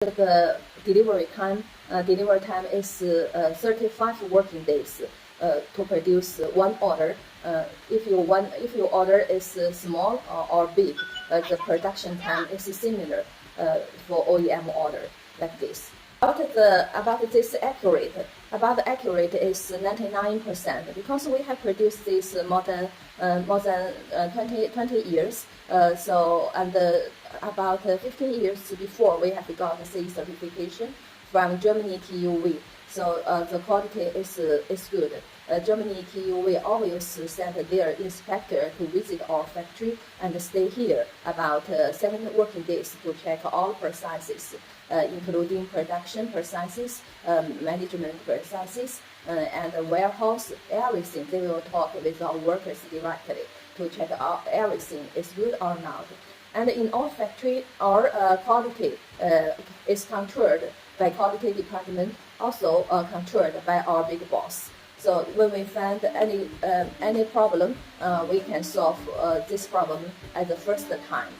The delivery time is 35 working days to produce one order. If your order is small or big, the production time is similar for OEM order like this. About the accurate is 99% because we have produced this more than 20 years. About 15 years before we have got CE certification from Germany TUV. So the quality is good. Germany TUV always send their inspector to visit our factory and stay here about 7 working days to check all processes, including production processes, management processes, and warehouse, everything. They will talk with our workers directly to check out everything is good or not. And in our factory, our quality is controlled by quality department, also controlled by our big boss. So when we find any problem, we can solve this problem at the first time.